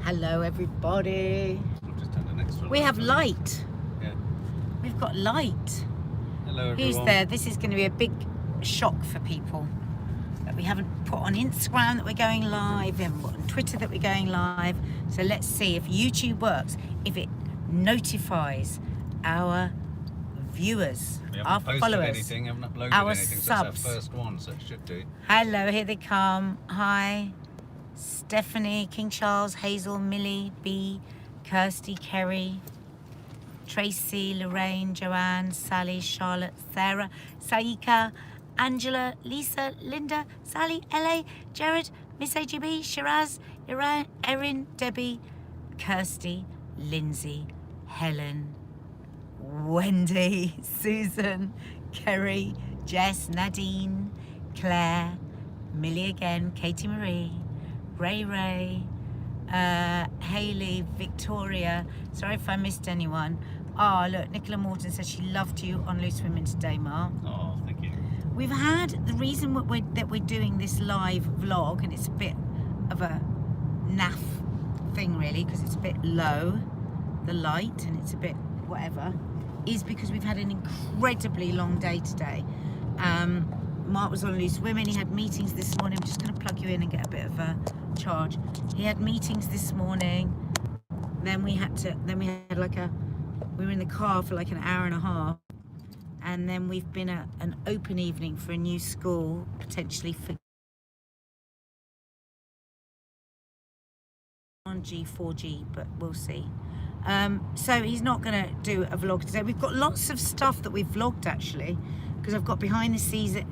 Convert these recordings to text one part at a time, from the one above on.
Hello, everybody. I've just turned the next one. We have light. Yeah. We've got light. Hello, everyone. Who's there? This is going to be a big shock for people that we haven't put on Instagram that we're going live, we haven't put on Twitter that we're going live. So let's see if YouTube works, if it notifies our viewers, We our haven't posted followers, anything, haven't uploaded our anything, so subs. it's our first one, so it should do. Hello, here they come. Hi, Stephanie, King Charles, Hazel, Millie, B, Kirsty, Kerry, Tracy, Lorraine, Joanne, Sally, Charlotte, Sarah, Saika, Angela, Lisa, Linda, Sally, LA, Jared, Miss AGB, Shiraz, Erin, Debbie, Kirsty, Lindsay, Helen, Wendy, Susan, Kerry, Jess, Nadine, Claire, Millie again, Katie Marie, Ray, Hayley, Victoria. Sorry if I missed anyone. Oh, look, Nicola Morton says she loved you on Loose Women today, Mark. Oh, thank you. We've had the reason that we're doing this live vlog, and it's a bit of a naff thing really, because it's a bit low, the light, and it's a bit whatever, is because we've had an incredibly long day today. Mark was on Loose Women. He had meetings this morning. I'm just going to plug you in and get a bit of a charge. He had meetings this morning. Then we were in the car for like an hour and a half. And then we've been at an open evening for a new school, potentially for on G4G, but we'll see. So he's not going to do a vlog today. We've got lots of stuff that we've vlogged actually, because I've got behind the scenes at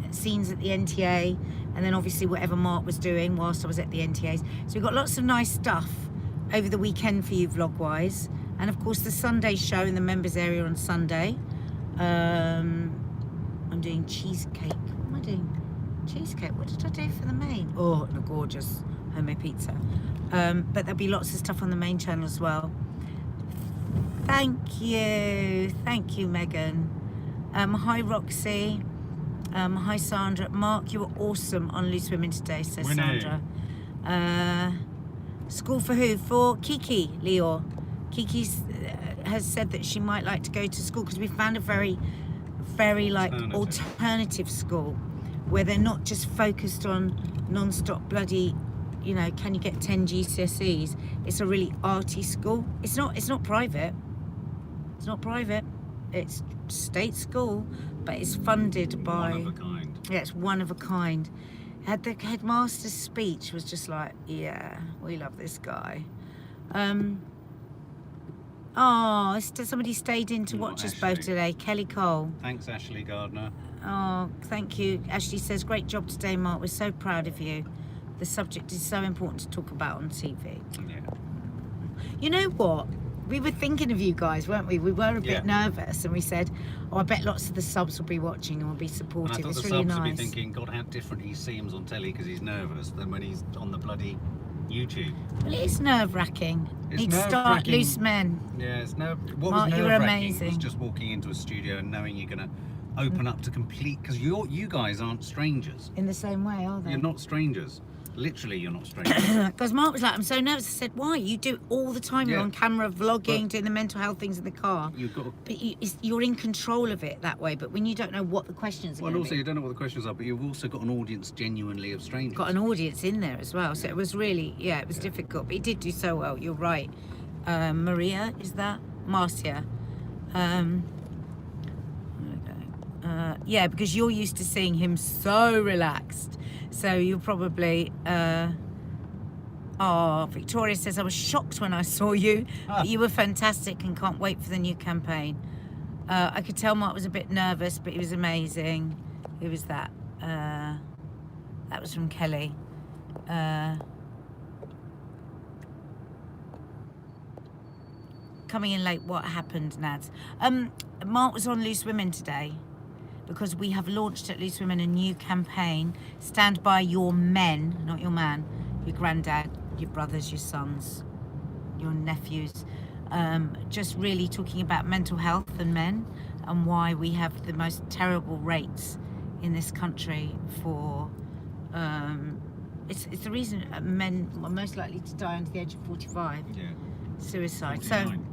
the NTA, and then obviously whatever Mark was doing whilst I was at the NTAs. So we've got lots of nice stuff over the weekend for you vlog wise, and of course the Sunday show in the members area on Sunday. I'm doing cheesecake. What am I doing? Cheesecake. What did I do for the main? Oh, and a gorgeous homemade pizza. But there'll be lots of stuff on the main channel as well. Thank you, Megan. Hi, Roxy. Hi, Sandra. Mark, you were awesome on Loose Women today, says Sandra. School for who? For Kiki, Leo. Kiki has said that she might like to go to school because we found a very like alternative school where they're not just focused on non-stop bloody, you know, can you get 10 GCSEs? It's a really arty school. It's not private. It's not private. It's state school, but it's funded by... One of a kind. Yeah, it's one of a kind. The headmaster's speech was just like, yeah, we love this guy. Oh, somebody stayed in to watch us both today. Kelly Cole. Thanks, Ashley Gardner. Oh, thank you. Ashley says, great job today, Mark. We're so proud of you. The subject is so important to talk about on TV. Yeah. You know what? We were thinking of you guys, weren't we? We were a bit nervous, and we said, oh, I bet lots of the subs will be watching and will be supportive. And I thought it's the really subs nice. would be thinking, God, how different he seems on telly because he's nervous than when he's on the bloody YouTube. Well, it is nerve-wracking. It's Need to start nerve-wracking. Loose Men. Yeah, it's what Mark, was you were nerve-wracking amazing. was just walking into a studio and knowing you're going to open up to complete, because you guys aren't strangers. In the same way, are they? You're not strangers. Literally, you're not strangers. Because Mark was like, I'm so nervous. I said, why? You do it all the time. You're on camera, vlogging, doing the mental health things in the car. You've got. But you're in control of it that way. But when you don't know what the questions are Well, going to also be. you don't know what the questions are, but you've also got an audience genuinely of strangers. Got an audience in there as well. So it was really, it was difficult. But he did do so well. You're right. Maria, is that? Marcia. Yeah, because you're used to seeing him so relaxed. So you're probably... Oh, Victoria says, I was shocked when I saw you. But you were fantastic and can't wait for the new campaign. I could tell Mark was a bit nervous, but he was amazing. Who was that? That was from Kelly. Coming in late, what happened, Nads? Mark was on Loose Women today because we have launched at Loose Women a new campaign. Stand by your men, not your man, your granddad, your brothers, your sons, your nephews. Just really talking about mental health and men and why we have the most terrible rates in this country for it's the reason men are most likely to die under the age of 45. Yeah. Suicide. 49.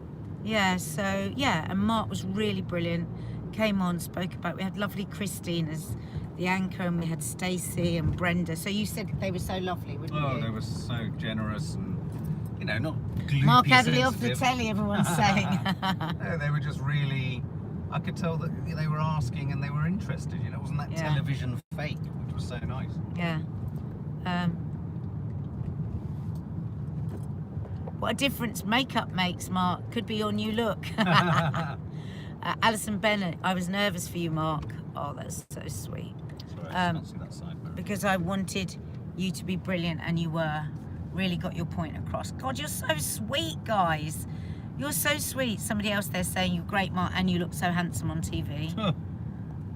And Mark was really brilliant. Came on, spoke about. We had lovely Christine as the anchor, and we had Stacey and Brenda. So you said they were so lovely, wouldn't you? Oh, they were so generous and, you know, not gloopy Mark Adderley off the sensitive. telly, everyone's saying. No, they were just really. I could tell that they were asking and they were interested. You know, it wasn't that Yeah. television fake, which was so nice. Yeah. What a difference makeup makes, Mark. Could be your new look. Alison Bennett, I was nervous for you, Mark. Oh, that's so sweet. Sorry, I can't see that side. But... Because I wanted you to be brilliant, and you were. Really got your point across. God, you're so sweet, guys. You're so sweet. Somebody else there saying you're great, Mark, and you look so handsome on TV.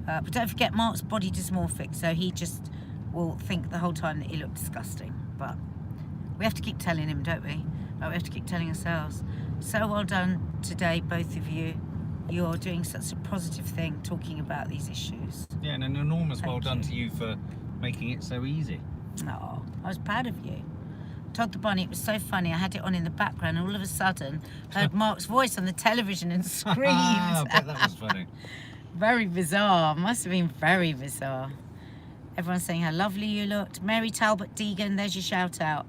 But don't forget, Mark's body dysmorphic, so he just will think the whole time that he looked disgusting. But we have to keep telling him, don't we? Like, we have to keep telling ourselves. So well done today, both of you. You're doing such a positive thing, talking about these issues. Yeah, and an enormous Thank well done you. to you for making it so easy. Oh, I was proud of you. Todd the Bunny, it was so funny. I had it on in the background, and all of a sudden, heard Mark's voice on the television and screamed. I bet that was funny. Very bizarre. Must have been very bizarre. Everyone's saying how lovely you looked. Mary Talbot Deegan, there's your shout out.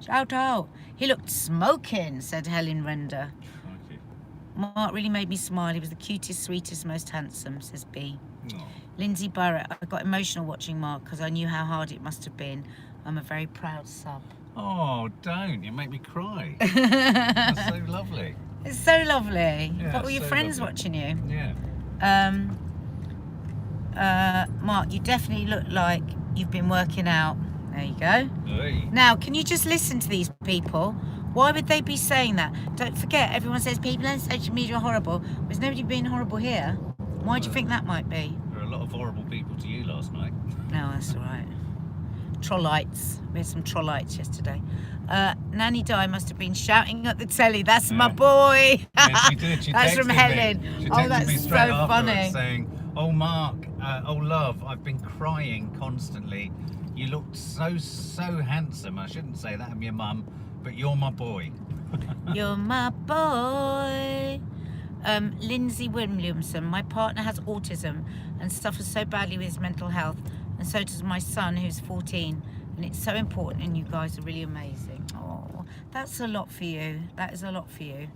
Shout out. He looked smoking, said Helen Render. Crikey. Mark really made me smile. He was the cutest, sweetest, most handsome, says B. Oh. Lindsay Burrett, I got emotional watching Mark because I knew how hard it must have been. I'm a very proud sub. Oh, don't. You make me cry. That's so lovely. It's so lovely. Yeah, Got all your so friends lovely. watching you. Yeah. Mark, you definitely look like you've been working out. There you go. Hey. Now, can you just listen to these people? Why would they be saying that? Don't forget, everyone says people on social media are horrible. There's nobody being horrible here. Why do you think that might be? There were a lot of horrible people to you last night. No, that's all right. Trollites. We had some trollites yesterday. Nanny Di must have been shouting at the telly. That's my Yeah. boy. Yeah, she did. She That's from texted Helen. Me. She Oh, texted that's me so straight afterwards funny. saying, "Oh, Mark, oh, love, I've been crying constantly. You looked so handsome." I shouldn't say that, I'm your mum, but you're my boy. You're my boy. Lindsay Williamson. My partner has autism and suffers so badly with his mental health, and so does my son, who's 14. And it's so important, and you guys are really amazing. Oh, that's a lot for you. That is a lot for you.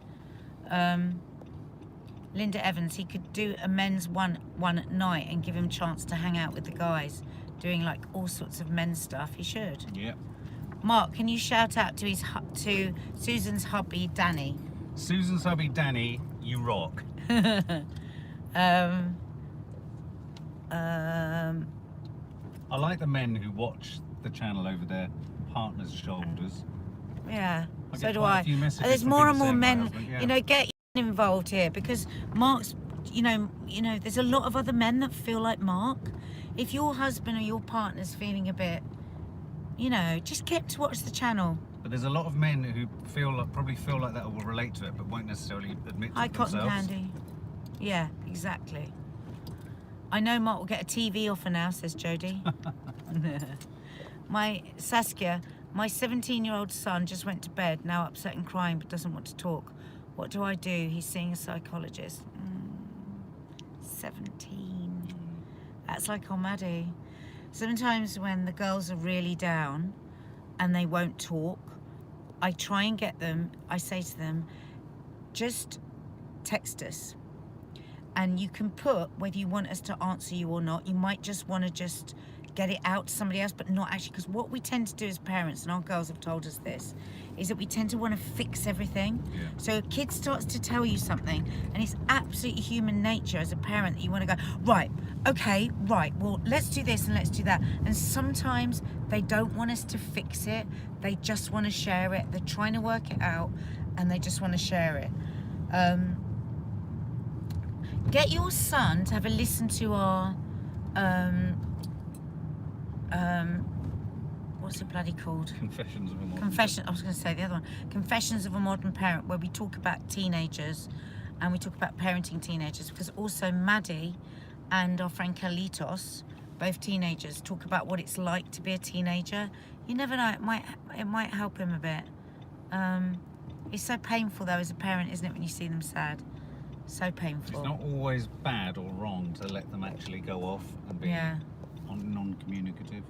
Linda Evans, he could do a men's one at night and give him a chance to hang out with the guys, doing like all sorts of men's stuff. He should. Yep. Mark, can you shout out to to Susan's hubby, Danny? Susan's hubby, Danny, you rock. I like the men who watch the channel over their partner's shoulders. Yeah, I so get do quite a I. few messages There's from more and people more saying my men, husband, yeah. you know, get involved here, because Mark's, you know, there's a lot of other men that feel like Mark. If your husband or your partner's feeling a bit, you know, just get to watch the channel. But there's a lot of men who probably feel like that or will relate to it, but won't necessarily admit to Hi, it Cotton themselves. Candy. Yeah, exactly. I know Mark will get a TV offer now, says Jodie. My Saskia, my 17-year-old son just went to bed, now upset and crying, but doesn't want to talk. What do I do? He's seeing a psychologist. 17. That's like our Maddie. Sometimes when the girls are really down and they won't talk, I try and get them, I say to them, just text us. And you can put whether you want us to answer you or not. You might just want to just get it out to somebody else, but not actually, because what we tend to do as parents, and our girls have told us this, is that we tend to want to fix everything. Yeah. So a kid starts to tell you something, and it's absolutely human nature as a parent that you want to go, right, okay, right, well, let's do this and let's do that. And sometimes they don't want us to fix it. They just want to share it. They're trying to work it out, and they just want to share it. Get your son to have a listen to our what's it bloody called? Confessions of a Modern I was going to say the other one. Confessions of a Modern Parent, where we talk about teenagers and we talk about parenting teenagers, because also Maddie and our friend Carlitos, both teenagers, talk about what it's like to be a teenager You never know. It might help him a bit. It's so painful though as a parent, isn't it, when you see them sad? So painful. It's not always bad or wrong to let them actually go off and be non-communicative.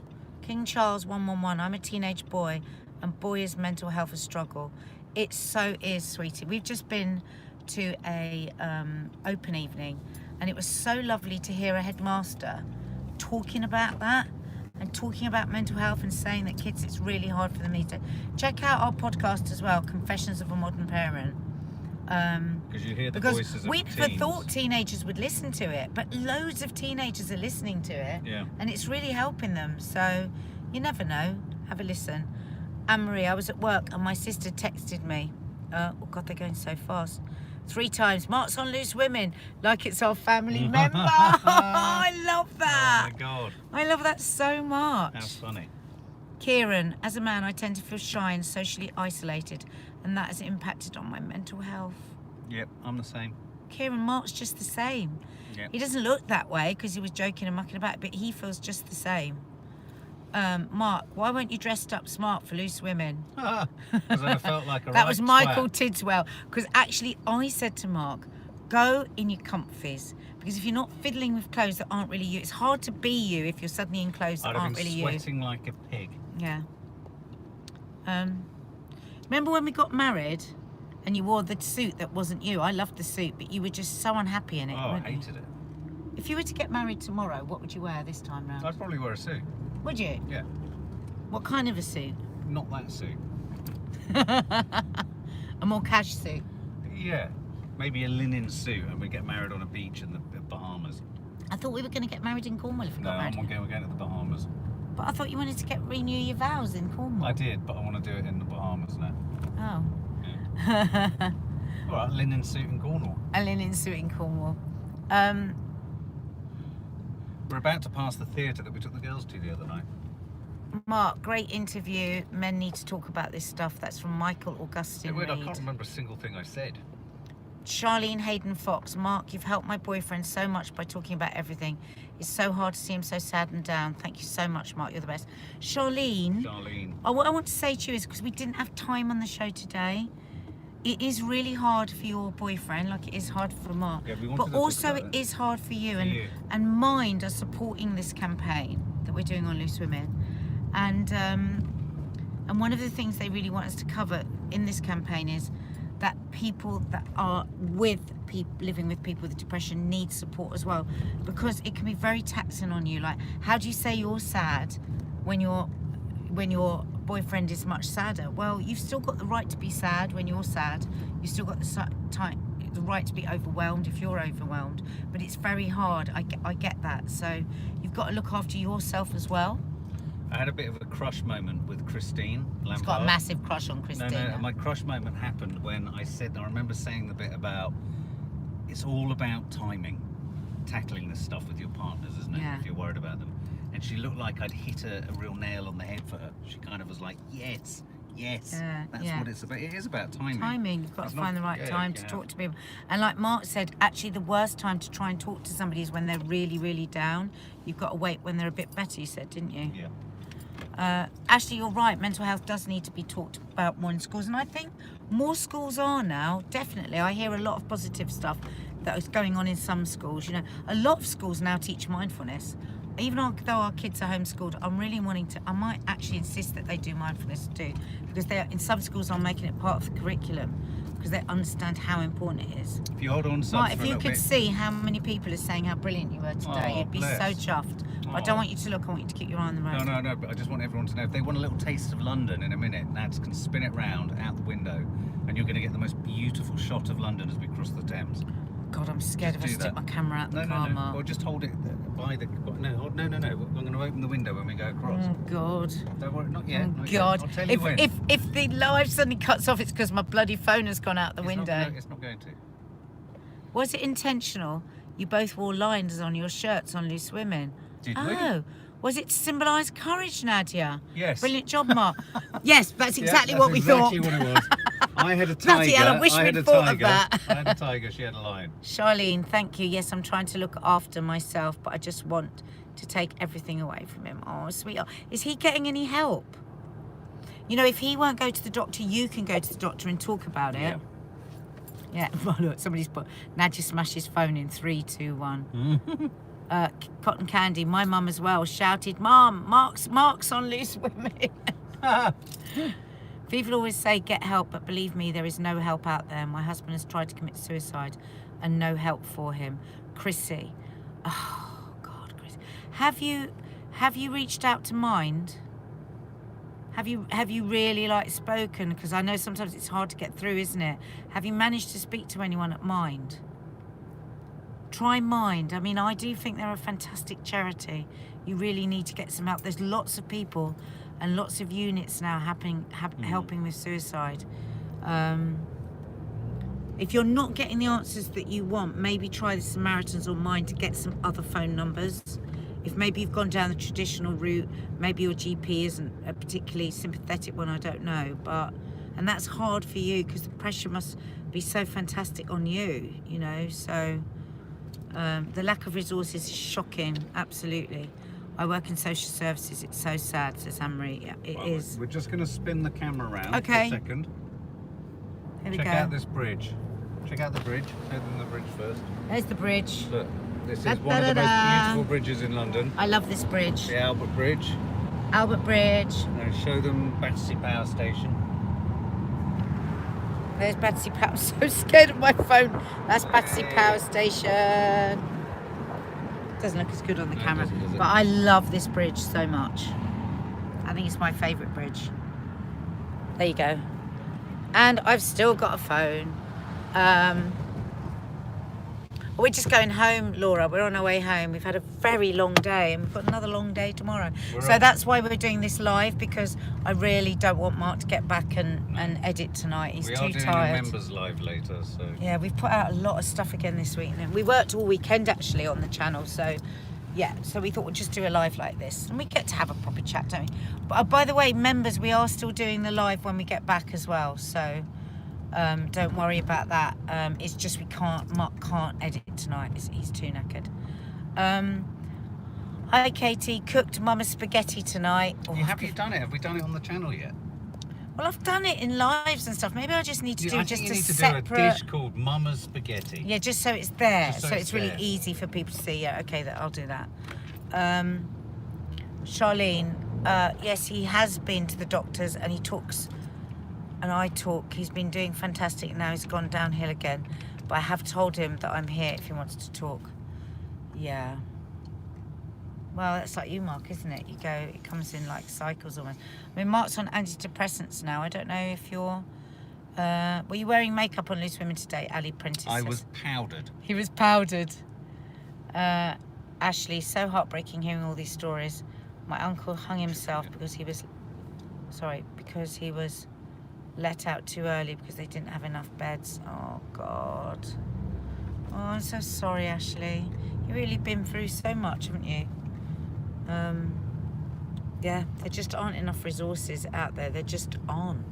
King Charles 111. I'm a teenage boy, and boy is mental health a struggle. It so is, sweetie. We've just been to a open evening, and it was so lovely to hear a headmaster talking about that and talking about mental health and saying that kids, it's really hard for them to check out our podcast as well, Confessions of a Modern Parent. Because you hear the because voices of we never teens. thought teenagers would listen to it, but loads of teenagers are listening to it, and it's really helping them. So you never know. Have a listen. Anne-Marie, I was at work and my sister texted me. Oh God, they're going so fast. 3 times. Mark's on Loose Women, like it's our family member. I love that. Oh my God. I love that so much. How funny. Kieran, as a man, I tend to feel shy and socially isolated, and that has impacted on my mental health. Yep, I'm the same. Kieran, Mark's just the same. Yep. He doesn't look that way because he was joking and mucking about, but he feels just the same. Mark, why weren't you dressed up smart for Loose Women? Because I felt like a That was Michael twat. Tidswell. Because actually, I said to Mark, go in your comfies. Because if you're not fiddling with clothes that aren't really you, it's hard to be you if you're suddenly in clothes that aren't really you. I'd have been sweating like a pig. Yeah. Remember when we got married and you wore the suit that wasn't you? I loved the suit, but you were just so unhappy in it. Oh, I weren't you? hated it. If you were to get married tomorrow, what would you wear this time round? I'd probably wear a suit. Would you? Yeah. What kind of a suit? Not that suit. A more cash suit. Yeah. Maybe a linen suit and we get married on a beach in the Bahamas. I thought we were going to get married in Cornwall if we No, got married. we're going to the Bahamas. But I thought you wanted to renew your vows in Cornwall. I did, but I want to do it in the Bahamas now. Oh. Yeah. All right, linen suit in Cornwall. A linen suit in Cornwall. We're about to pass the theatre that we took the girls to the other night. Mark, great interview. Men need to talk about this stuff. That's from Michael Augustine Weird, I Reid. can't remember a single thing I said. Charlene Hayden Fox. Mark, you've helped my boyfriend so much by talking about everything. It's so hard to see him so sad and down. Thank you so much, Mark. You're the best. Charlene, what I want to say to you is, because we didn't have time on the show today, it is really hard for your boyfriend, like it is hard for Mark. Yeah, but also it is hard for you. And Mind are supporting this campaign that we're doing on Loose Women. And one of the things they really want us to cover in this campaign is that people that are living with people with depression need support as well, because it can be very taxing on you. Like, how do you say you're sad when your boyfriend is much sadder? Well, you've still got the right to be sad when you're sad. You've still got the right to be overwhelmed if you're overwhelmed. But it's very hard. I get that. So you've got to look after yourself as well. I had a bit of a crush moment with Christine Lampard. He's got a massive crush on Christine. No, my crush moment happened when I remember saying the bit about, it's all about timing, tackling this stuff with your partners, isn't it? Yeah. If you're worried about them. And she looked like I'd hit a real nail on the head for her. She kind of was like, yes, that's what it's about. It is about timing. Timing, you've got to find the right time to talk to people. And like Mark said, actually the worst time to try and talk to somebody is when they're really, really down. You've got to wait when they're a bit better, you said, didn't you? Yeah. Ashley, you're right, mental health does need to be talked about more in schools, and I think more schools are now, definitely. I hear a lot of positive stuff that is going on in some schools. You know, a lot of schools now teach mindfulness. Even though our kids are homeschooled, I'm really I might actually insist that they do mindfulness too, because in some schools I'm making it part of the curriculum, because they understand how important it is. If you hold on to Right, if you could see how many people are saying how brilliant you were today, you'd be so chuffed. I don't want you to look, I want you to keep your eye on the road. No, but I just want everyone to know, if they want a little taste of London in a minute, Nads can spin it round out the window and you're going to get the most beautiful shot of London as we cross the Thames. God, I'm scared if I stick my camera out the car, Mark. Well, just hold it by the... No. I'm going to open the window when we go across. Oh, God. Don't worry, not yet. Oh, God. I'll tell you when. If the live suddenly cuts off, it's because my bloody phone has gone out the window. It's not going to. Was it intentional? You both wore lines on your shirts on Loose Women. Did we? Oh. Was it to symbolise courage, Nadia? Yes. Brilliant job, Mark. Yes, that's exactly that's what we thought. exactly what it was. I had a tiger. Bloody hell, I wish we'd thought of that. I had a tiger, she had a lion. Charlene, thank you. Yes, I'm trying to look after myself, but I just want to take everything away from him. Oh, sweetheart. Is he getting any help? You know, if he won't go to the doctor, you can go to the doctor and talk about it. Yeah. Well, look, somebody's put Nadia smashed his phone in 3, 2, 1. Cotton Candy, my mum as well, shouted, "Mum, Mark's on Loose Women." People always say get help, but believe me, there is no help out there. My husband has tried to commit suicide and no help for him. Chrissy. Oh, God, Chris. Have you reached out to Mind? Have you really like spoken? Because I know sometimes it's hard to get through, isn't it? Have you managed to speak to anyone at Mind? Try Mind. I mean, I do think they're a fantastic charity. You really need to get some help. There's lots of people and lots of units now helping with suicide. If you're not getting the answers that you want, maybe try the Samaritans or Mind to get some other phone numbers. If maybe you've gone down the traditional route, maybe your GP isn't a particularly sympathetic one, I don't know. And that's hard for you because the pressure must be so fantastic on you, you know. So the lack of resources is shocking, absolutely. I work in social services, it's so sad, says Anne-Marie. Yeah, it is. We're just going to spin the camera around for Okay. a second. Here we go. Check out this bridge. Check out the bridge. Show them the bridge first. There's the bridge. Look, this is Da, one of da, the da, most da. beautiful bridges in London. I love this bridge. The Albert Bridge. Albert Bridge. Now show them Battersea Power Station. There's Battersea Power. I'm so scared of my phone. That's Battersea Power Station. Doesn't look as good on the No, it camera. doesn't, does it? But I love this bridge so much. I think it's my favourite bridge. There you go. And I've still got a phone. We're just going home, Laura. We're on our way home. We've had a very long day and we've got another long day tomorrow. So that's why we're doing this live, because I really don't want Mark to get back and edit tonight. He's We too are doing tired. a members live later, so. Yeah, we've put out a lot of stuff again this week. And we worked all weekend actually on the channel. So yeah, so we thought we'd just do a live like this. And we get to have a proper chat, don't we? But by the way, members, we are still doing the live when we get back as well. So don't worry about that. It's just Mark can't edit tonight. He's too knackered. Hi Katie, cooked Mama spaghetti tonight. Oh, Have you done it? Have we done it on the channel yet? well, I've done it in lives and stuff. Maybe I just need to do I just think you a need to separate do a dish called Mama's Spaghetti. Yeah, just so it's there. Just so So it's it's really there. easy for people to see. Yeah, okay, I'll do that. Charlene, yes, he has been to the doctors and he talks and I talk. He's been doing fantastic. Now he's gone downhill again. But I have told him that I'm here if he wants to talk. Yeah. Well, that's like you, Mark, isn't it? It comes in like cycles almost. I mean, Mark's on antidepressants now. I don't know if you're... were you wearing makeup on Loose Women today, Ali Prentice? I says. was powdered. He was powdered. Ashley, so heartbreaking hearing all these stories. My uncle hung himself because he was let out too early because they didn't have enough beds. Oh, God. Oh, I'm so sorry, Ashley. You've really been through so much, haven't you? Yeah, there just aren't enough resources out there. There just aren't.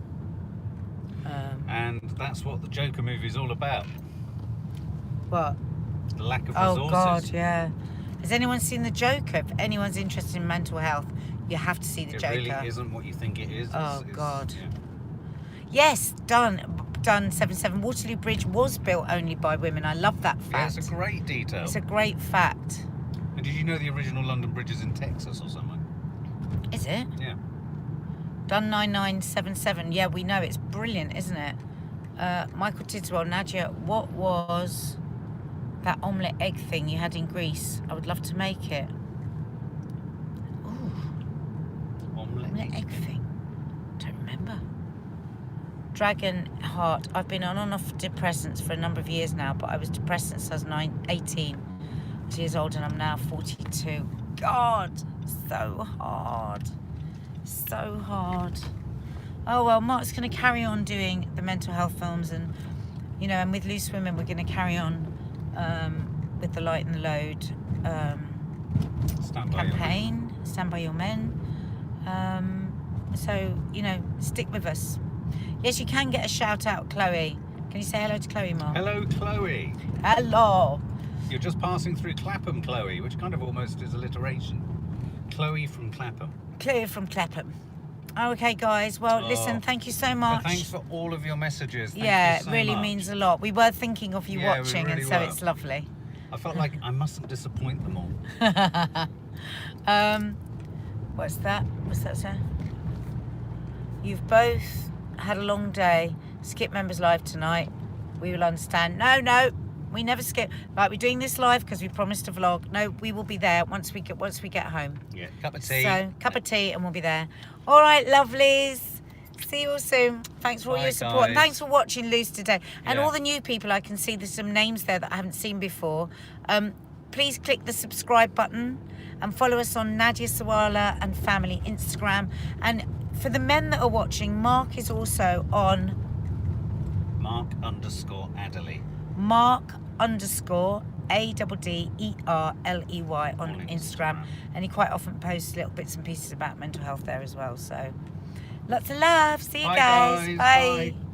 And that's what the Joker movie's all about. What? The lack of resources. Oh, God, yeah. Has anyone seen The Joker? If anyone's interested in mental health, you have to see The Joker. It really isn't what you think it is. Oh, God. Yeah. Yes, done 7-7. Waterloo Bridge was built only by women. I love that Yeah, fact. it's a great detail. It's a great fact. And did you know the original London Bridge is in Texas or somewhere? Is it? Yeah. Done 9977. Yeah, we know. It's brilliant, isn't it? Michael Tidswell, Nadia, what was that omelette egg thing you had in Greece? I would love to make it. Ooh, omelette egg thing. Don't remember. Dragon Heart. I've been on and off depressants for a number of years now, but I was depressed since I was 18 years old and I'm now 42. God, so hard. So hard. Oh well, Mark's going to carry on doing the mental health films and, you know, and with Loose Women we're going to carry on with the Light and the Load campaign, Stand By Your Men. So, you know, stick with us. Yes, you can get a shout out, Chloe. Can you say hello to Chloe, Mark? Hello, Chloe. Hello. You're just passing through Clapham, Chloe, which kind of almost is alliteration. Chloe from Clapham. Chloe from Clapham. Okay, guys. Well, Oh. listen, thank you so But much. thanks for all of your messages. Thank Yeah, you so it really much. means a lot. We were thinking of you Yeah, we watching, really and so were. it's lovely. I felt like I mustn't disappoint them all. What's that? What's that say? You've both had a long day. Skip members live tonight. We will understand. No, we never skip. Right, we're doing this live because we promised to vlog. No, we will be there once we get home. Yeah, cup of tea. So cup of tea, and we'll be there. All right, lovelies. See you all soon. Thanks for all Bye, your support. And guys. thanks for watching Loose today. And Yeah. all the new people, I can see there's some names there that I haven't seen before. Please click the subscribe button and follow us on Nadia Sawalha and Family Instagram. And for the men that are watching, Mark is also on Mark_Adderley. Mark_ADDERLEY on On Instagram. Instagram. And he quite often posts little bits and pieces about mental health there as well. So lots of love. See you Bye, guys. guys. Bye. Bye.